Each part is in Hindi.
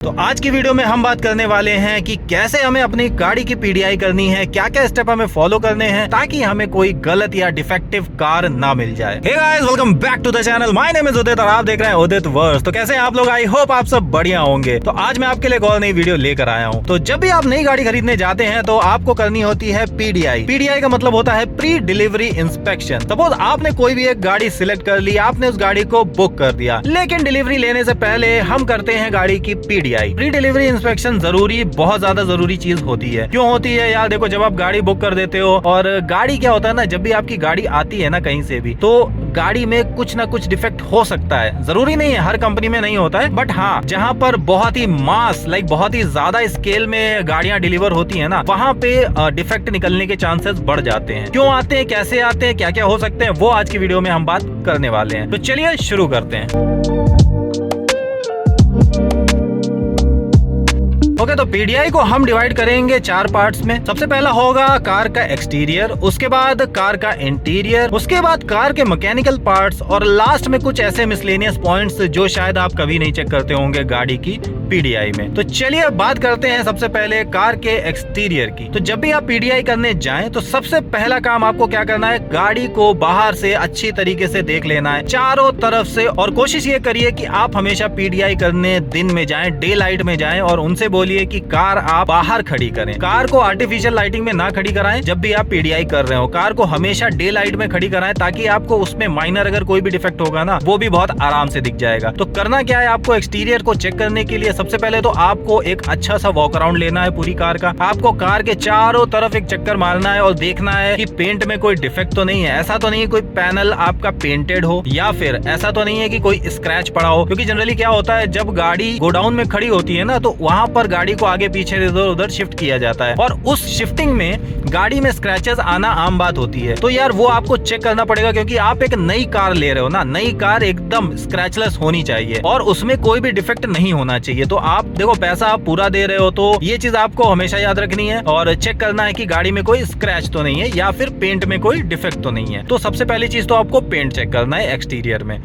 तो आज की वीडियो में हम बात करने वाले हैं कि कैसे हमें अपनी गाड़ी की पीडीआई करनी है, क्या क्या स्टेप हमें फॉलो करने हैं ताकि हमें कोई गलत या डिफेक्टिव कार ना मिल जाए। Hey guys, welcome back to the channel. My name is Udit और आप देख रहे हैं उदित वर्स। तो कैसे हैं आप लोग? आई होप आप सब बढ़िया होंगे। तो आज मैं आपके लिए एक और नई वीडियो लेकर आया हूँ। तो जब भी आप नई गाड़ी खरीदने जाते हैं तो आपको करनी होती है पीडीआई। पीडीआई का मतलब होता है प्री डिलीवरी इंस्पेक्शन। सपोज आपने कोई भी एक गाड़ी सिलेक्ट कर ली, आपने उस गाड़ी को बुक कर दिया, लेकिन डिलीवरी लेने से पहले हम करते हैं गाड़ी की पीडीआई। प्री डिलीवरी इंस्पेक्शन जरूरी, बहुत ज्यादा जरूरी चीज होती है। क्यों होती है यार? देखो, जब आप गाड़ी बुक कर देते हो और गाड़ी क्या होता है ना, जब भी आपकी गाड़ी आती है ना कहीं से भी, तो गाड़ी में कुछ ना कुछ डिफेक्ट हो सकता है। जरूरी नहीं है, हर कंपनी में नहीं होता है, बट हाँ, जहाँ पर बहुत ही मास बहुत ही ज्यादा स्केल में गाड़ियां डिलीवर होती है ना, वहाँ पे डिफेक्ट निकलने के चांसेस बढ़ जाते हैं। क्यों आते हैं, कैसे आते हैं, क्या क्या हो सकते हैं, वो आज की वीडियो में हम बात करने वाले हैं। तो चलिए शुरू करते हैं। ओके, तो पीडीआई को हम डिवाइड करेंगे 4 पार्ट्स में। सबसे पहला होगा कार का एक्सटीरियर, उसके बाद कार का इंटीरियर, उसके बाद कार के मैकेनिकल पार्ट्स, और लास्ट में कुछ ऐसे मिसलेनियस पॉइंट्स जो शायद आप कभी नहीं चेक करते होंगे गाड़ी की पीडीआई में। तो चलिए अब बात करते हैं सबसे पहले कार के एक्सटीरियर की। तो जब भी आप पीडीआई करने जाएं तो सबसे पहला काम आपको क्या करना है, गाड़ी को बाहर से अच्छी तरीके से देख लेना है, चारों तरफ से। और कोशिश ये करिए कि आप हमेशा पीडीआई करने दिन में जाएं, डे लाइट में जाएं, और उनसे बोलिए कि कार आप बाहर खड़ी करें। कार को आर्टिफिशियल लाइटिंग में ना खड़ी कराएं। जब भी आप पीडीआई कर रहे हो, कार को हमेशा डे लाइट में खड़ी कराएं, ताकि आपको उसमें माइनर अगर कोई भी डिफेक्ट होगा ना, वो भी बहुत आराम से दिख जाएगा। तो करना क्या है, आपको एक्सटीरियर को चेक करने के लिए सबसे पहले तो आपको एक अच्छा सा वॉक अराउंड लेना है पूरी कार का। आपको कार के चारों तरफ एक चक्कर मारना है और देखना है कि पेंट में कोई डिफेक्ट तो नहीं है। ऐसा तो नहीं है कोई पैनल आपका पेंटेड हो, या फिर ऐसा तो नहीं है कि कोई स्क्रैच पड़ा हो। क्योंकि जनरली क्या होता है, जब गाड़ी गोडाउन में खड़ी होती है ना, तो वहां पर गाड़ी को आगे पीछे इधर उधर शिफ्ट किया जाता है, और उस शिफ्टिंग में गाड़ी में स्क्रैचेस आना आम बात होती है। तो यार वो आपको चेक करना पड़ेगा, क्योंकि आप एक नई कार ले रहे हो ना, नई कार एकदम स्क्रैचलेस होनी चाहिए और उसमें कोई भी डिफेक्ट नहीं होना चाहिए। तो आप देखो, पैसा आप पूरा दे रहे हो, तो ये चीज आपको हमेशा याद रखनी है और चेक करना है कि गाड़ी में कोई स्क्रैच तो नहीं है या फिर पेंट में कोई डिफेक्ट तो नहीं है। तो सबसे पहली चीज तो आपको पेंट चेक करना है एक्सटीरियर में।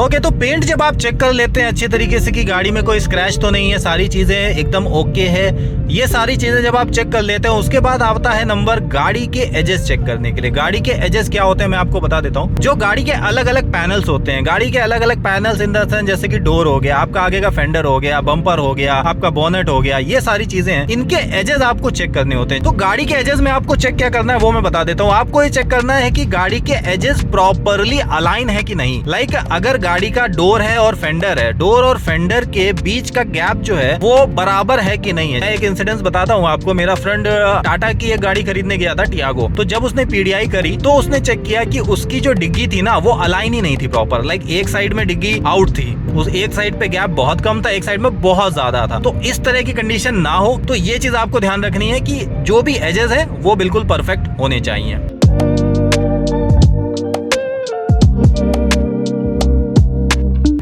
ओके, तो पेंट जब आप चेक कर लेते हैं अच्छे तरीके से कि गाड़ी में कोई स्क्रैच तो नहीं है, सारी चीजें एकदम ओके है, ये सारी चीजें जब आप चेक कर लेते हैं, उसके बाद आता है नंबर गाड़ी के एजेस चेक करने के लिए। गाड़ी के एजेस क्या होते हैं मैं आपको बता देता हूँ। जो गाड़ी के अलग अलग पैनल्स होते हैं, गाड़ी के अलग अलग पैनल्स इन द सेंस जैसे कि डोर हो गया, आपका आगे का फेंडर हो गया, बम्पर हो गया, आपका बोनेट हो गया, ये सारी चीजें हैं, इनके एजेस आपको चेक करने होते हैं। तो गाड़ी के एजेस में आपको चेक क्या करना है वो मैं बता देता हूँ। आपको ये चेक करना है कि गाड़ी के एजेस प्रॉपरली अलाइन है कि नहीं। लाइक अगर गाड़ी का डोर है और फेंडर है, डोर और फेंडर के बीच का गैप जो है वो बराबर है कि नहीं है। मैं एक इंसिडेंस बताता हूँ आपको। मेरा फ्रेंड टाटा की एक गाड़ी खरीदने गया था, टियागो। तो जब उसने पीडीआई करी तो उसने चेक किया कि उसकी जो डिग्गी थी ना, वो अलाइन ही नहीं थी प्रॉपर। लाइक एक साइड में डिग्गी आउट थी, उस एक साइड पे गैप बहुत कम था, एक साइड में बहुत ज्यादा था। तो इस तरह की कंडीशन ना हो, तो ये चीज आपको ध्यान रखनी है कि जो भी एजेस है वो बिल्कुल परफेक्ट होने चाहिए।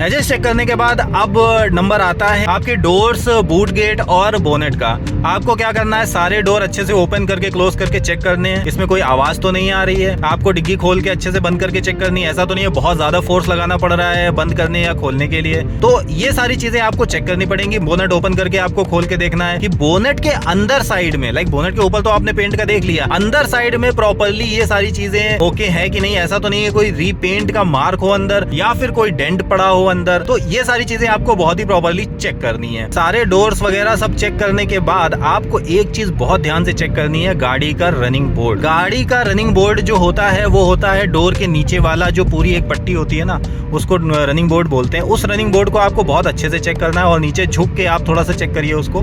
एजेस चेक करने के बाद अब नंबर आता है आपके डोर्स, बूट गेट और बोनेट का। आपको क्या करना है, सारे डोर अच्छे से ओपन करके क्लोज करके चेक करने हैं, इसमें कोई आवाज तो नहीं आ रही है। आपको डिग्गी खोल के अच्छे से बंद करके चेक करनी है। ऐसा तो नहीं है बहुत ज्यादा फोर्स लगाना पड़ रहा है बंद करने या खोलने के लिए। तो ये सारी चीजें आपको चेक करनी पड़ेंगी। बोनेट ओपन करके आपको खोल के देखना है कि बोनेट के अंदर साइड में, लाइक बोनेट के ऊपर तो आपने पेंट का देख लिया, अंदर साइड में प्रॉपरली ये सारी चीजें ओके है कि नहीं। ऐसा तो नहीं है कोई रीपेंट का मार्क हो अंदर, या फिर कोई डेंट पड़ा हो अंदर। तो ये सारी चीजें आपको बहुत ही प्रॉपरली चेक करनी है। सारे डोर्स वगैरह सब चेक करने के बाद आपको एक चीज बहुत ध्यान से चेक करनी है, गाड़ी का रनिंग बोर्ड। गाड़ी का रनिंग बोर्ड जो होता है वो होता है डोर के नीचे वाला, जो पूरी एक पट्टी होती है ना, उसको रनिंग बोर्ड बोलते हैं। उस रनिंग बोर्ड को आपको बहुत अच्छे से चेक करना है और नीचे झुक के आप थोड़ा सा चेक करिए उसको।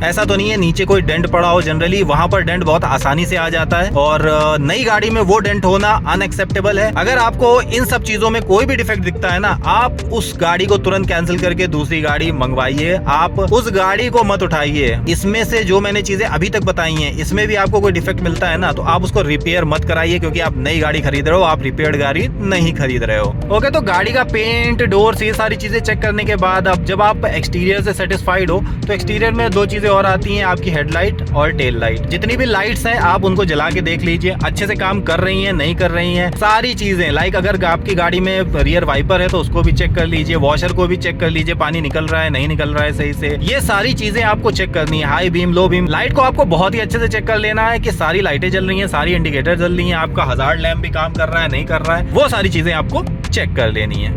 ऐसा तो नहीं है नीचे कोई डेंट पड़ा हो, जनरली वहां पर डेंट बहुत आसानी से आ जाता है, और नई गाड़ी में वो डेंट होना अनएक्सेप्टेबल है। अगर आपको इन सब चीजों में कोई भी डिफेक्ट दिखता है ना, आप उस उस गाड़ी को तुरंत कैंसिल करके दूसरी गाड़ी मंगवाइए। आप उस गाड़ी को मत उठाइए। इसमें से जो मैंने चीजें अभी तक बताई हैं, इसमें भी आपको कोई डिफेक्ट मिलता है ना, तो आप उसको रिपेयर मत कराइए, क्योंकि आप नई गाड़ी खरीद रहे हो, आप रिपेयर्ड गाड़ी नहीं खरीद रहे हो। ओके, तो गाड़ी का पेंट, डोर्स, ये सारी चीजें चेक करने के बाद अब जब आप एक्सटीरियर से सेटिस्फाइड हो तो एक्सटीरियर में दो चीजें और आती हैं, आपकी हेडलाइट और टेल लाइट। जितनी भी लाइट्स हैं आप उनको जला के देख लीजिए, अच्छे से काम कर रही हैं नहीं कर रही हैं, सारी चीजें। लाइक अगर आपकी गाड़ी में रियर वाइपर है तो उसको भी चेक कर लीजिए, वॉशर को भी चेक कर लीजिए, पानी निकल रहा है नहीं निकल रहा है सही से। ये सारी चीजें आपको चेक करनी है। High beam, low beam, light को आपको बहुत ही अच्छे से चेक कर लेना है कि सारी लाइटें जल रही हैं, सारी इंडिकेटर जल रही हैं, आपका हजार्ड लैंप भी काम कर रहा है नहीं कर रहा है, वो सारी चीजें आपको चेक कर लेनी है।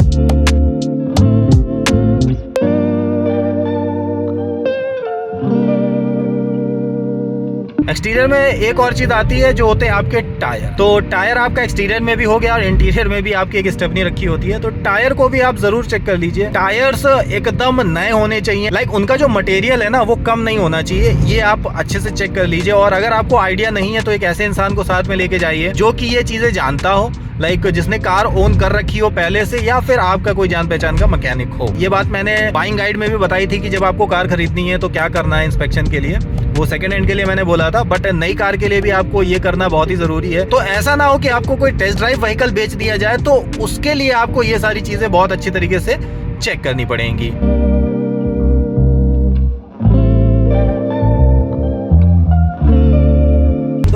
एक्सटीरियर में एक और चीज आती है जो होते हैं आपके टायर। तो टायर आपका एक्सटीरियर में भी हो गया और इंटीरियर में भी आपकी एक स्टेपनी रखी होती है, तो टायर को भी आप जरूर चेक कर लीजिए। टायर्स एकदम नए होने चाहिए, लाइक उनका जो मटेरियल है ना वो कम नहीं होना चाहिए, ये आप अच्छे से चेक कर लीजिए। और अगर आपको आइडिया नहीं है तो एक ऐसे इंसान को साथ में लेके जाइए जो कि ये चीजें जानता हो, लाइक जिसने कार ओन कर रखी हो पहले से, या फिर आपका कोई जान पहचान का मैकेनिक हो। ये बात मैंने बाइंग गाइड में भी बताई थी कि जब आपको कार खरीदनी है तो क्या करना है इंस्पेक्शन के लिए, वो सेकंड हैंड के लिए मैंने बोला था, बट नई कार के लिए भी आपको ये करना बहुत ही जरूरी है। तो ऐसा ना हो कि आपको कोई टेस्ट ड्राइव व्हीकल बेच दिया जाए, तो उसके लिए आपको ये सारी चीजें बहुत अच्छी तरीके से चेक करनी पड़ेंगी।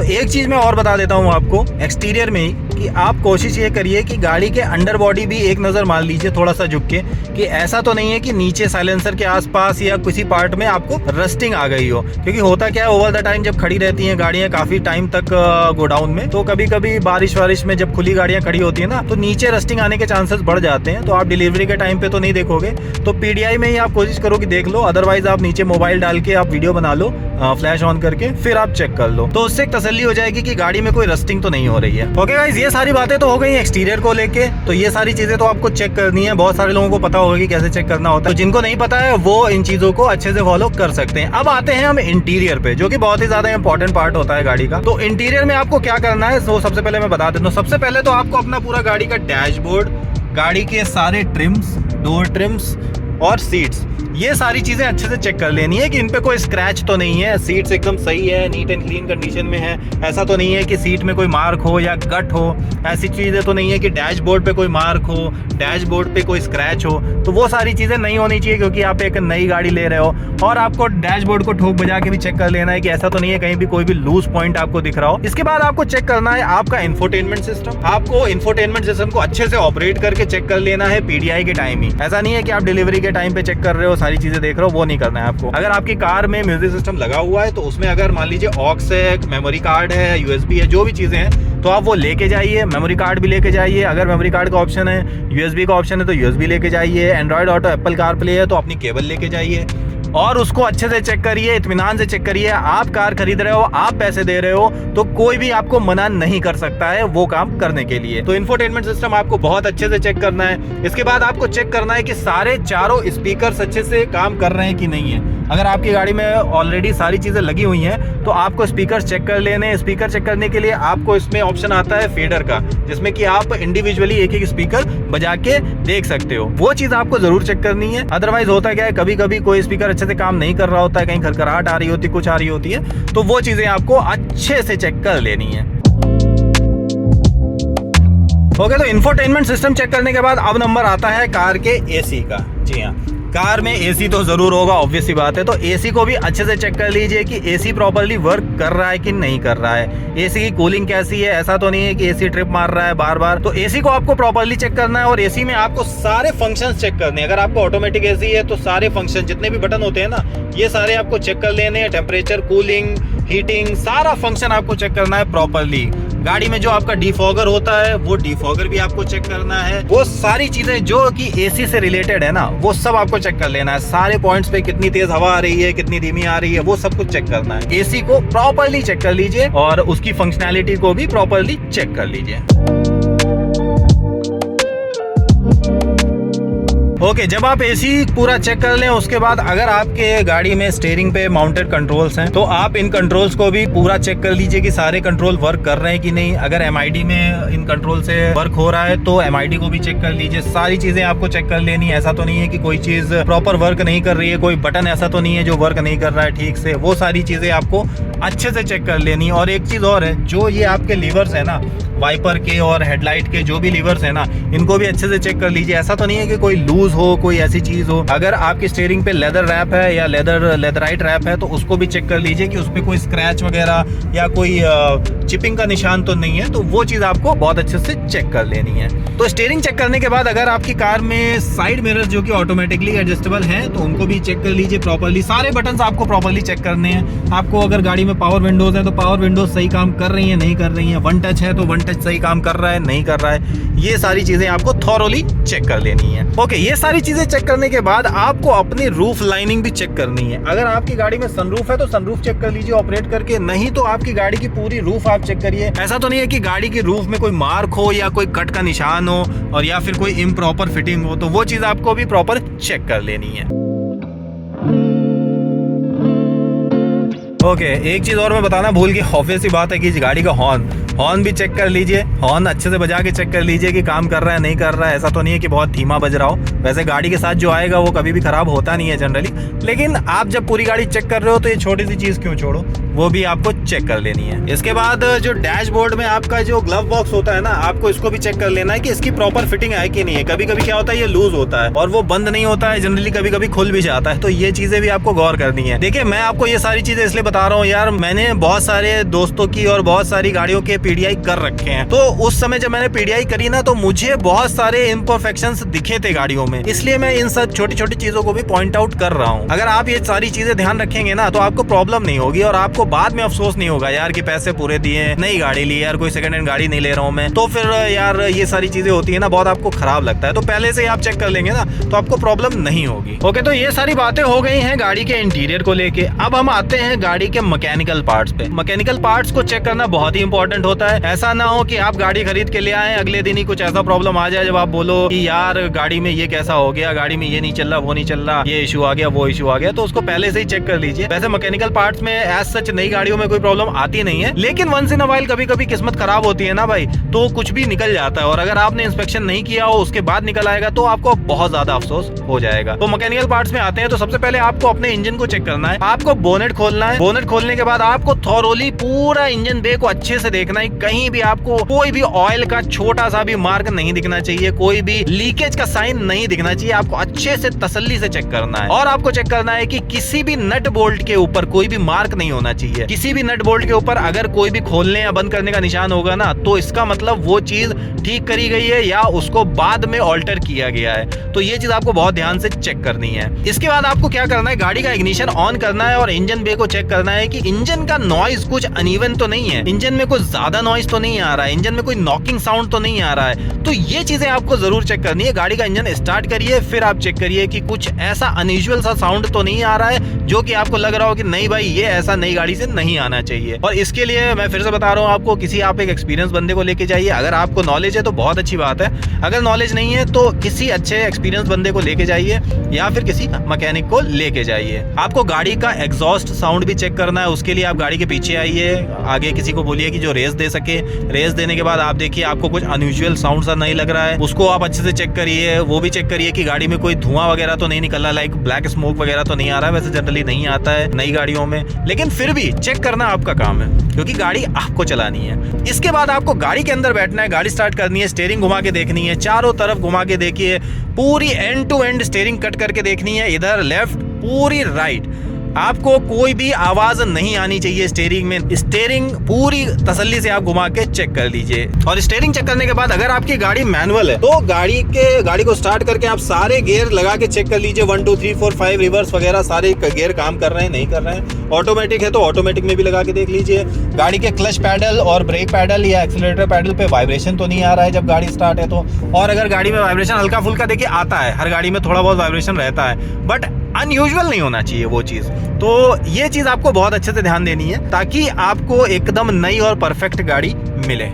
एक चीज मैं और बता देता हूँ आपको एक्सटीरियर में ही, कि आप कोशिश ये करिए कि गाड़ी के अंडर बॉडी भी एक नज़र मार लीजिए थोड़ा सा झुक के, कि ऐसा तो नहीं है कि नीचे साइलेंसर के आसपास या किसी पार्ट में आपको रस्टिंग आ गई हो। क्योंकि होता क्या है, ओवर द टाइम जब खड़ी रहती हैं गाड़ियाँ काफ़ी टाइम तक गोडाउन में, तो कभी कभी बारिश वारिश में जब खुली गाड़ियाँ खड़ी होती है ना, तो नीचे रस्टिंग आने के चांसेस बढ़ जाते हैं। तो आप डिलीवरी के टाइम पे तो नहीं देखोगे, तो पीडीआई में ही आप कोशिश करो कि देख लो, अदरवाइज आप नीचे मोबाइल डाल के आप वीडियो बना लो फ्लैश ऑन करके, फिर आप चेक कर लो, तो उससे एक तसल्ली हो जाएगी कि गाड़ी में कोई रस्टिंग तो नहीं हो रही है। ओके गाइस, ये सारी बातें तो हो गई एक्सटीरियर को लेके, तो ये सारी चीजें तो आपको चेक करनी है। बहुत सारे लोगों को पता होगा कि कैसे चेक करना होता है, तो जिनको नहीं पता है वो इन चीजों को अच्छे से फॉलो कर सकते हैं। अब आते हैं हम इंटीरियर पे, जो कि बहुत ही ज्यादा इंपॉर्टेंट पार्ट होता है गाड़ी का। तो इंटीरियर में आपको क्या करना है, तो सबसे पहले मैं बता देता हूँ। सबसे पहले तो आपको अपना पूरा गाड़ी का डैशबोर्ड, गाड़ी के सारे ट्रिम्स, डोर ट्रिम्स और सीट्स, ये सारी चीजें अच्छे से चेक कर लेनी है कि इन पे कोई स्क्रैच तो नहीं है, सीट्स एकदम सही है, नीट एंड क्लीन कंडीशन में है। ऐसा तो नहीं है कि सीट में कोई मार्क हो या गट हो, ऐसी चीजें तो नहीं है कि डैशबोर्ड पे कोई मार्क हो, डैशबोर्ड पे कोई स्क्रैच हो, तो वो सारी चीजें नहीं होनी चाहिए, क्योंकि आप एक नई गाड़ी ले रहे हो। और आपको डैशबोर्ड को ठोक बजा के भी चेक कर लेना है कि ऐसा तो नहीं है कहीं भी कोई भी लूज पॉइंट आपको दिख रहा हो। इसके बाद आपको चेक करना है आपका इंफोटेनमेंट सिस्टम। आपको इंफोटेनमेंट सिस्टम को अच्छे से ऑपरेट करके चेक कर लेना है पीडीआई के टाइम ही। ऐसा नहीं है कि आप डिलीवरी के टाइम पे चेक कर रहे हो, सारी चीजें देख रहे हो, वो नहीं करना है आपको। अगर आपकी कार में म्यूजिक सिस्टम लगा हुआ है तो उसमें अगर मान लीजिए ऑक्स है, मेमोरी कार्ड है, यूएसबी है, जो भी चीजें हैं, तो आप वो लेके जाइए। मेमोरी कार्ड भी लेके जाइए, अगर मेमोरी कार्ड का ऑप्शन है, यूएसबी का ऑप्शन है तो यूएसबी लेके जाइए। एंड्रॉइड ऑटो, एप्पल कारप्ले है तो अपनी केबल लेके जाइए और उसको अच्छे से चेक करिए, इत्मीनान से चेक करिए। आप कार खरीद रहे हो, आप पैसे दे रहे हो, तो कोई भी आपको मना नहीं कर सकता है वो काम करने के लिए। तो इंफोटेनमेंट सिस्टम आपको बहुत अच्छे से चेक करना है। इसके बाद आपको चेक करना है कि सारे चारों स्पीकर्स अच्छे से काम कर रहे हैं कि नहीं है। अगर आपकी गाड़ी में ऑलरेडी सारी चीजें लगी हुई हैं तो आपको स्पीकर चेक कर लेने। स्पीकर चेक करने के लिए आपको इसमें ऑप्शन आता है फेडर का, जिसमें कि आप इंडिविजुअली एक एक स्पीकर बजा के देख सकते हो। वो चीज आपको जरूर चेक करनी है। अदरवाइज होता क्या है, कभी कभी कोई स्पीकर अच्छे से काम नहीं कर रहा होता है, कहीं खरखराहट आ रही होती है, कुछ आ रही होती है, तो वो चीजें आपको अच्छे से चेक कर लेनी है। ओके, तो इंफोटेनमेंट सिस्टम चेक करने के बाद अब नंबर आता है कार के एसी का। जी हाँ, कार में एसी तो जरूर होगा, ऑब्वियस सी बात है। तो एसी को भी अच्छे से चेक कर लीजिए कि एसी प्रॉपर्ली वर्क कर रहा है कि नहीं कर रहा है, एसी की कूलिंग कैसी है। ऐसा तो नहीं है कि एसी ट्रिप मार रहा है बार बार, तो एसी को आपको प्रॉपर्ली चेक करना है। और एसी में आपको सारे फंक्शंस चेक करने हैं। अगर आपको ऑटोमेटिक एसी है तो सारे फंक्शन, जितने भी बटन होते हैं ना, ये सारे आपको चेक कर लेने हैं। टेम्परेचर, कूलिंग, हीटिंग, सारा फंक्शन आपको चेक करना है प्रॉपर्ली। गाड़ी में जो आपका डिफॉगर होता है वो डिफॉगर भी आपको चेक करना है। वो सारी चीजें जो कि एसी से रिलेटेड है ना, वो सब आपको चेक कर लेना है। सारे पॉइंट्स पे कितनी तेज हवा आ रही है, कितनी धीमी आ रही है, वो सब कुछ चेक करना है। एसी को प्रॉपर्ली चेक कर लीजिए और उसकी फंक्शनैलिटी को भी प्रॉपर्ली चेक कर लीजिए। ओके, जब आप एसी पूरा चेक कर लें उसके बाद अगर आपके गाड़ी में स्टीयरिंग पे माउंटेड कंट्रोल्स हैं तो आप इन कंट्रोल्स को भी पूरा चेक कर लीजिए कि सारे कंट्रोल वर्क कर रहे हैं कि नहीं। अगर एमआईडी में इन कंट्रोल से वर्क हो रहा है तो एमआईडी को भी चेक कर लीजिए। सारी चीजें आपको चेक कर लेनी है। ऐसा तो नहीं है कि कोई चीज प्रॉपर वर्क नहीं कर रही है, कोई बटन ऐसा तो नहीं है जो वर्क नहीं कर रहा है ठीक से। वो सारी चीजें आपको अच्छे से चेक कर लेनी है। और एक चीज और है, जो ये आपके लीवर्स है ना, वाइपर के और हेडलाइट के जो भी लीवर्स है ना, इनको भी अच्छे से चेक कर लीजिए। ऐसा तो नहीं है कि कोई लूज हो, कोई ऐसी चीज हो। अगर आपकी स्टीयरिंग पे लेदर रैप है या लेदराइट रैप है तो उसको भी चेक कर लीजिए कि उसपे कोई स्क्रैच वगैरह या कोई चिपिंग का निशान तो नहीं है। तो वो चीज आपको बहुत अच्छे से चेक कर लेनी है। तो स्टीयरिंग चेक करने के बाद अगर आपकी कार में साइड मिरर्स जो कि ऑटोमेटिकली एडजस्टेबल हैं तो उनको भी चेक कर लीजिए प्रॉपर्ली। सारे बटन्स आपको प्रॉपर्ली चेक करने हैं। आपको अगर गाड़ी में पावर विंडोज है तो पावर विंडोज सही काम कर रही है नहीं कर रही है। वन टच है तो वन टच सही काम कर रहा है नहीं कर रहा है। ये सारी चीजें आपको थॉरोली चेक कर लेनी है। ओके, ये सारी चीजें चेक करने के बाद आपको अपनी रूफ लाइनिंग भी चेक करनी है। अगर आपकी गाड़ी में सनरूफ है तो सनरूफ चेक कर लीजिए ऑपरेट करके, नहीं तो आपकी गाड़ी की पूरी रूफ आप चेक करिए। ऐसा तो नहीं है कि गाड़ी की रूफ में कोई मार्क हो या कोई कट का निशान हो और या फिर कोई इम्प्रॉपर फिटिंग हो, तो वो चीज आपको भी प्रॉपर चेक कर लेनी है। ओके, एक चीज और मैं बताना भूल गया, ऑब्वियस सी बात है कि गाड़ी का हॉर्न भी चेक कर लीजिए। हॉर्न अच्छे से बजा के चेक कर लीजिए कि काम कर रहा है नहीं कर रहा है। ऐसा तो नहीं है कि बहुत धीमा बज रहा हो। वैसे गाड़ी के साथ जो आएगा वो कभी भी खराब होता नहीं है जनरली, लेकिन आप जब पूरी गाड़ी चेक कर रहे हो तो ये छोटी सी चीज क्यों छोड़ो, वो भी आपको चेक कर लेनी है। इसके बाद जो डैशबोर्ड में आपका जो ग्लव बॉक्स होता है ना, आपको इसको भी चेक कर लेना है कि इसकी प्रॉपर फिटिंग है कि नहीं है। कभी कभी क्या होता है, ये लूज होता है और वो बंद नहीं होता है जनरली, कभी कभी खुल भी जाता है। तो ये चीजें भी आपको गौर करनी है। देखिए, मैं आपको ये सारी चीजें इसलिए बता रहा हूँ यार, मैंने बहुत सारे दोस्तों की और बहुत सारी गाड़ियों के पीडीआई कर रखे हैं। तो उस समय जब मैंने पीडीआई करी ना, तो मुझे बहुत सारे इम्परफेक्शंस दिखे थे गाड़ियों में, इसलिए मैं इन सब छोटी छोटी चीजों को भी पॉइंट आउट कर रहा हूँ। अगर आप ये सारी चीजें ध्यान रखेंगे ना तो आपको प्रॉब्लम नहीं होगी और आपको बाद में अफसोस नहीं होगा यार कि पैसे पूरे दिए, नई गाड़ी ली यार, कोई सेकंड हैंड गाड़ी नहीं ले रहा हूँ मैं। तो फिर यार ये सारी चीजें होती है ना, बहुत आपको खराब लगता है। तो पहले से आप चेक कर लेंगे ना तो आपको प्रॉब्लम नहीं होगी। ओके, तो ये सारी बातें हो गई हैं गाड़ी के इंटीरियर को लेके। अब हम आते हैं गाड़ी के मैकेनिकल पार्ट्स पे। मैकेनिकल पार्ट्स को चेक करना बहुत ही इंपॉर्टेंट होता है। ऐसा ना हो कि आप गाड़ी खरीद के ले आए, अगले दिन ही कुछ ऐसा प्रॉब्लम आ जाए जब आप बोलो कि यार गाड़ी में ये कैसा हो गया, गाड़ी में ये नहीं चल रहा, वो नहीं चल रहा, ये इशू आ गया, वो इशू आ गया। तो उसको पहले से ही चेक कर लीजिए। वैसे मैकेनिकल पार्ट्स में एज सच नई गाड़ियों में कोई प्रॉब्लम आती नहीं है, लेकिन वंस इन अ व्हाइल कभी कभी किस्मत खराब होती है ना भाई, तो कुछ भी निकल जाता है। और अगर आपने इंस्पेक्शन नहीं किया हो उसके बाद निकल आएगा तो आपको बहुत ज्यादा अफसोस हो जाएगा। तो मैकेनिकल पार्ट्स में आते हैं तो सबसे पहले आपको अपने इंजन को चेक करना है। आपको बोनेट खोलना है। बोनेट खोलने के बाद आपको थॉरोली पूरा इंजन बे को अच्छे से देखना है। कहीं भी आपको कोई भी ऑयल का छोटा सा भी मार्क नहीं दिखना चाहिए, कोई भी लीकेज का साइन नहीं दिखना चाहिए। आपको अच्छे से तसल्ली से चेक करना है। और आपको चेक करना है कि किसी भी नट बोल्ट के ऊपर कोई भी मार्क नहीं होना चाहिए। किसी भी नट बोल्ट के ऊपर अगर कोई भी खोलने या बंद करने का निशान होगा ना, तो इसका मतलब वो चीज ठीक करी गई है या उसको बाद में ऑल्टर किया गया है। तो ये चीज आपको बहुत ध्यान से चेक करनी है। इसके बाद आपको क्या करना है, गाड़ी का इग्निशन ऑन करना है और इंजन बे को चेक करना है कि इंजन का नॉइज कुछ अनइवन तो नहीं है, इंजन में कुछ ज्यादा नॉइज तो नहीं आ रहा है, इंजन में कोई नॉकिंग साउंड तो नहीं आ रहा है। तो ये चीजें आपको जरूर चेक करनी है। गाड़ी का इंजन स्टार्ट करिए, फिर आप चेक करिए कि कुछ ऐसा अनयूजुअल सा साउंड तो नहीं आ रहा है जो कि आपको लग रहा हो कि नहीं भाई ये ऐसा नई गाड़ी से नहीं आना चाहिए। और इसके लिए मैं फिर से बता रहा हूँ आपको, किसी आप एक एक्सपीरियंस बंदे को लेके जाइए। अगर आपको नॉलेज है तो बहुत अच्छी बात है, अगर नॉलेज नहीं है तो किसी अच्छे एक्सपीरियंस बंदे को लेके जाइए या फिर किसी मैकेनिक को लेके जाइए। आपको गाड़ी का एग्जॉस्ट साउंड भी चेक करना है। उसके लिए आप गाड़ी के पीछे आइए, आगे किसी को बोलिए कि जो रेस दे सके। रेस देने के बाद आप देखिए आपको कुछ अनयूजुअल साउंड सा नहीं लग रहा है, उसको आप अच्छे से चेक करिए। वो भी चेक करिए कि गाड़ी में कोई धुआं वगैरह तो नहीं निकल रहा, लाइक ब्लैक स्मोक वगैरह तो नहीं आ रहा है। वैसे जनरली नहीं आता है नई गाड़ियों में, लेकिन फिर भी चेक करना आपका काम है क्योंकि गाड़ी आपको चलानी है। इसके बाद आपको गाड़ी के अंदर बैठना है, गाड़ी स्टार्ट करनी है, स्टीयरिंग घुमा के देखनी है, चारों तरफ घुमा के देखिए, पूरी end to end steering cut करके देखनी है, इधर लेफ्ट पूरी राइट। आपको कोई भी आवाज नहीं आनी चाहिए स्टीयरिंग में। स्टीयरिंग पूरी तसल्ली से आप घुमा के चेक कर लीजिए। और स्टीयरिंग चेक करने के बाद अगर आपकी गाड़ी मैनुअल है तो गाड़ी को स्टार्ट करके आप सारे गियर लगा के चेक कर लीजिए, 1 2 3 4 5 रिवर्स वगैरह सारे गियर काम कर रहे हैं नहीं कर रहे हैं। ऑटोमेटिक है तो ऑटोमेटिक में भी लगा के देख लीजिए। गाड़ी के क्लच पैडल और ब्रेक पैडल या एक्सीलरेटर पैडल पे वाइब्रेशन तो नहीं आ रहा है जब गाड़ी स्टार्ट है तो। और अगर गाड़ी में वाइब्रेशन हल्का फुल्का देखिए आता है, हर गाड़ी में थोड़ा बहुत वाइब्रेशन रहता है, बट अनयूजुअल नहीं होना चाहिए वो चीज। तो ये चीज आपको बहुत अच्छे से ध्यान देनी है ताकि आपको एकदम नई और परफेक्ट गाड़ी मिले।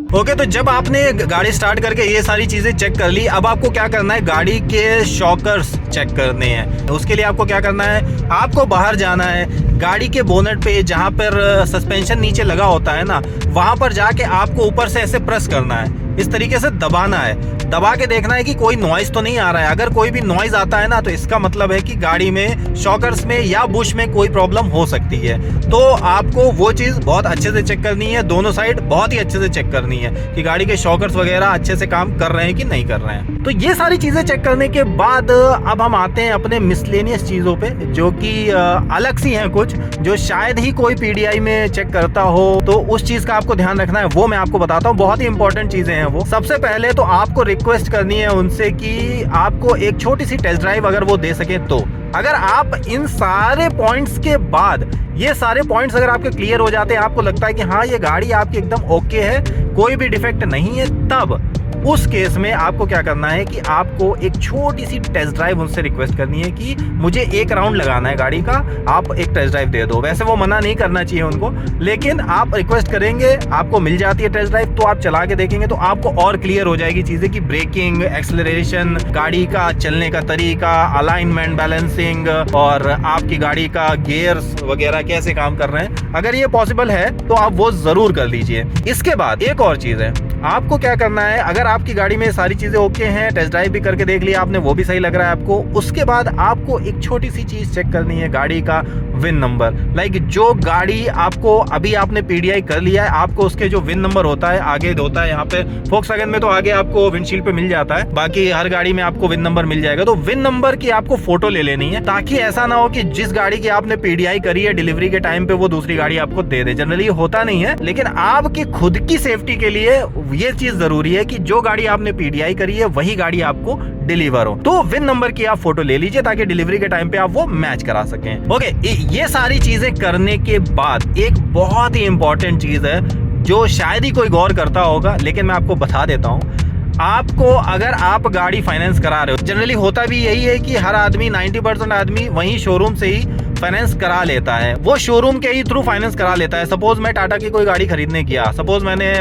ओके, तो जब आपने गाड़ी स्टार्ट करके ये सारी चीजें चेक कर ली, अब आपको क्या करना है, गाड़ी के शॉकर्स चेक करने हैं। उसके लिए आपको क्या करना है, आपको बाहर जाना है, गाड़ी के बोनेट पे जहाँ पर सस्पेंशन नीचे लगा होता है ना, वहां पर जाके आपको ऊपर से ऐसे प्रेस करना है, इस तरीके से दबाना है, दबा के देखना है कि कोई नॉइज तो नहीं आ रहा है। अगर कोई भी नॉइज आता है ना, तो इसका मतलब है कि गाड़ी में शॉकर्स में या बुश में कोई प्रॉब्लम हो सकती है। तो आपको वो चीज बहुत अच्छे से चेक करनी है, दोनों साइड बहुत ही अच्छे से चेक करनी है कि गाड़ी के शॉकर्स वगैरह अच्छे से काम कर रहे हैं कि नहीं कर रहे हैं। तो ये सारी चीजें चेक करने के बाद अब हम आते हैं अपने मिसलेनियस चीजों पे, जो कि अलग सी हैं कुछ, जो शायद ही कोई पीडीआई में चेक करता हो। तो उस चीज का आपको ध्यान रखना है, वो मैं आपको बताता हूँ। बहुत ही इंपॉर्टेंट चीजें हैं वो। सबसे पहले तो आपको रिक्वेस्ट करनी है उनसे कि आपको एक छोटी सी टेस्ट ड्राइव अगर वो दे सके तो। अगर आप इन सारे पॉइंट्स के बाद, ये सारे पॉइंट्स अगर आपके क्लियर हो जाते हैं, आपको लगता है कि हाँ ये गाड़ी आपकी एकदम ओके है, कोई भी डिफेक्ट नहीं है, तब उस केस में आपको क्या करना है कि आपको एक छोटी सी टेस्ट ड्राइव उनसे रिक्वेस्ट करनी है कि मुझे एक राउंड लगाना है गाड़ी का, आप एक टेस्ट ड्राइव दे दो। वैसे वो मना नहीं करना चाहिए उनको, लेकिन आप रिक्वेस्ट करेंगे, आपको मिल जाती है टेस्ट ड्राइव, तो आप चला के देखेंगे तो आपको और क्लियर हो जाएगी चीजें कि ब्रेकिंग, एक्सेलरेशन, गाड़ी का चलने का तरीका, अलाइनमेंट, बैलेंसिंग और आपकी गाड़ी का गियर्स वगैरह कैसे काम कर रहे हैं। अगर ये पॉसिबल है तो आप वो जरूर कर लीजिए। इसके बाद एक और चीज है, आपको क्या करना है, अगर आपकी गाड़ी में सारी चीजें ओके हैं, टेस्ट ड्राइव भी करके देख लिया आपने, वो भी सही लग रहा है आपको, उसके बाद आपको एक छोटी सी चीज चेक करनी है, गाड़ी का विन नंबर। लाइक जो गाड़ी आपको अभी आपने पीडीआई कर लिया है, आपको उसके जो विन नंबर होता है आगे होता है, यहाँ पे फोक्सवैगन में तो आगे आपको विंडशील्ड पे मिल जाता है, बाकी हर गाड़ी में आपको विन नंबर मिल जाएगा। तो विन नंबर की आपको फोटो ले लेनी है, ताकि ऐसा ना हो कि जिस गाड़ी की आपने पीडीआई करी है डिलीवरी के टाइम पे वो दूसरी गाड़ी आपको दे दे। जनरली होता नहीं है, लेकिन आपकी खुद की सेफ्टी के लिए ये चीज जरूरी है कि जो गाड़ी आपने पीडीआई करी है वही गाड़ी आपको डिलीवर हो। तो विन नंबर की आप फोटो ले लीजिए ताकि डिलीवरी के टाइम पे आप वो मैच करा सकें। ओके, ये सारी चीजें करने के बाद एक बहुत ही इंपॉर्टेंट चीज है जो शायद ही कोई गौर करता होगा, लेकिन मैं आपको बता देता हूं। आपको अगर आप गाड़ी फाइनेंस करा रहे हो, जनरली होता भी यही है कि हर आदमी 90% आदमी वहीं शोरूम से ही फाइनेंस करा लेता है, वो शोरूम के ही थ्रू फाइनेंस करा लेता है। सपोज मैं टाटा की कोई गाड़ी खरीदने गया, सपोज मैंने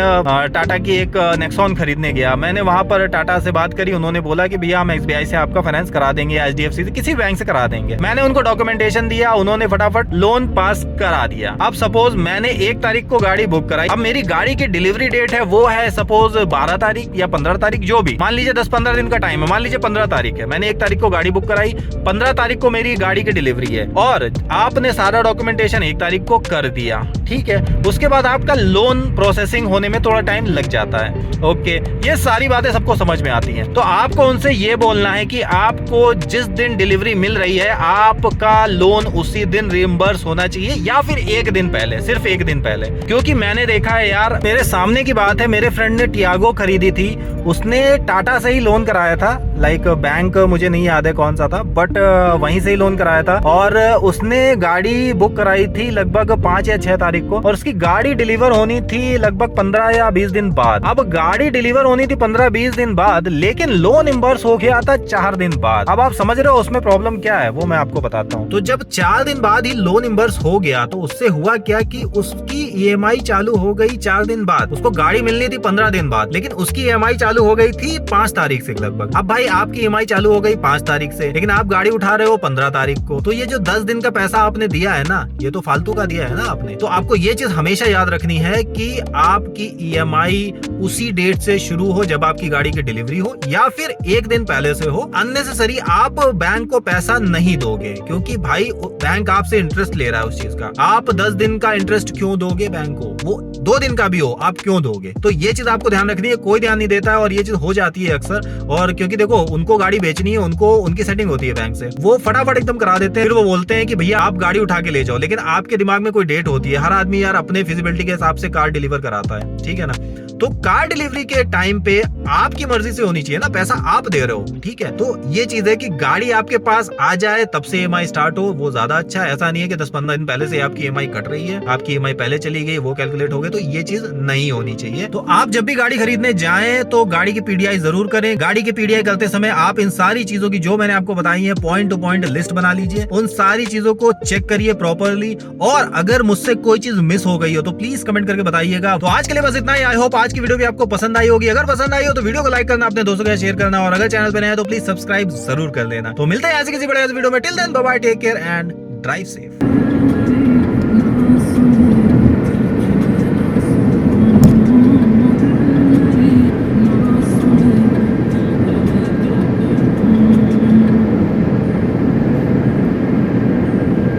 टाटा की एक नेक्सॉन खरीदने गया, मैंने वहां पर टाटा से बात करी, उन्होंने बोला कि भैया हम एसबीआई से आपका फाइनेंस करा देंगे, एचडीएफसी से, किसी बैंक से करा देंगे। मैंने उनको डॉक्यूमेंटेशन दिया, उन्होंने फटाफट लोन पास करा दिया। अब सपोज मैंने 1 तारीख को गाड़ी बुक कराई, अब मेरी गाड़ी की डिलीवरी डेट है वो है सपोज 12 तारीख या 15 तारीख, जो भी, मान लीजिए 10-15 दिन का टाइम है, मान लीजिए 15 तारीख है, मैंने 1 तारीख को गाड़ी बुक कराई, 15 तारीख को मेरी गाड़ी की डिलीवरी है और आपने सारा डॉक्यूमेंटेशन 1 तारीख को कर दिया, ठीक है। उसके बाद आपका लोन प्रोसेसिंग होने में थोड़ा टाइम लग जाता है। ओके, ये सारी बातें सबको समझ में आती हैं। तो आपको उनसे ये बोलना है कि आपको जिस दिन डिलीवरी मिल रही है आपका लोन उसी दिन रिइंबर्स होना चाहिए, या फिर 1 दिन पहले, सिर्फ 1 दिन पहले। क्योंकि मैंने देखा है यार, मेरे सामने की बात है, मेरे फ्रेंड ने टियागो खरीदी थी, उसने टाटा से ही लोन कराया था, लाइक बैंक मुझे नहीं याद है कौन सा था, बट वहीं से ही लोन कराया था, और उसने गाड़ी बुक कराई थी लगभग 5 या 6 तारीख को, और उसकी गाड़ी डिलीवर होनी थी लगभग 15 या 20 दिन बाद। अब गाड़ी डिलीवर होनी थी 15-20 दिन बाद, लेकिन लोन इम्बर्स हो गया था 4 दिन बाद। अब आप समझ रहे हो उसमें प्रॉब्लम क्या है, वो मैं आपको बताता हूँ। तो जब 4 दिन बाद ही लोन इम्बर्स हो गया, तो उससे हुआ क्या कि उसकी ईएमआई चालू हो गई 4 दिन बाद। उसको गाड़ी मिलनी थी 15 दिन बाद, लेकिन उसकी ईएमआई चालू हो गई थी 5 तारीख से लगभग। अब भाई आपकी ईएमआई चालू हो गई 5 तारीख से, लेकिन आप गाड़ी उठा रहे हो 15 तारीख को, तो ये जो 10 दिन का पैसा आपने दिया है ना, ये तो फालतू का दिया है ना आपने। तो आपको ये चीज हमेशा याद रखनी है कि आपकी ईएमआई उसी डेट से शुरू हो जब आपकी गाड़ी की डिलीवरी हो, या फिर 1 दिन पहले से हो। अननेसेसरी आप बैंक को पैसा नहीं दोगे, क्योंकि भाई बैंक आपसे इंटरेस्ट ले रहा है उस चीज का। आप 10 दिन का इंटरेस्ट क्यों दोगे बैंक को, वो 2 दिन का भी हो आप क्यों दोगे। तो ये चीज आपको ध्यान रखनी है, कोई ध्यान नहीं देता है और ये चीज हो जाती है अक्सर। और क्योंकि देखो उनको गाड़ी बेचनी है, उनको उनकी सेटिंग होती है बैंक से, वो फटाफट एकदम करा देते हैं, फिर वो बोलते हैं कि भैया आप गाड़ी उठा के ले जाओ, लेकिन आपके दिमाग में कोई डेट होती है। हर आदमी यार अपने फिजिबिलिटी के हिसाब से कार डिलीवर कराता है, ठीक है ना। तो कार डिलीवरी के टाइम पे आपकी मर्जी से होनी चाहिए ना, पैसा आप दे रहे हो, ठीक है। तो ये चीज है कि गाड़ी आपके पास आ जाए तब से ईएमआई स्टार्ट हो, वो ज्यादा अच्छा है। ऐसा नहीं है कि 10-15 दिन पहले से आपकी ईएमआई कट रही है, आपकी ईएमआई पहले चली गई, वो कैलकुलेट हो गए, तो ये चीज नहीं होनी चाहिए। तो आप जब भी गाड़ी खरीदने जाएं तो गाड़ी की पीडीआई जरूर करें। गाड़ी की पीडीआई करते समय आप इन सारी चीजों की जो मैंने आपको बताई है, पॉइंट टू पॉइंट लिस्ट बना लीजिए, उन सारी चीजों को चेक करिए प्रॉपरली। और अगर मुझसे कोई चीज मिस हो गई हो तो प्लीज कमेंट करके बताइएगा। तो आज के लिए बस इतना ही। आई होप आज आज की वीडियो भी आपको पसंद आई होगी। अगर पसंद आई हो तो वीडियो को लाइक करना, अपने दोस्तों के साथ शेयर करना, और अगर चैनल पे नया है तो प्लीज सब्सक्राइब जरूर कर लेना। तो मिलते हैं ऐसे किसी बड़े वीडियो में। Till then bye bye, take care and drive safe.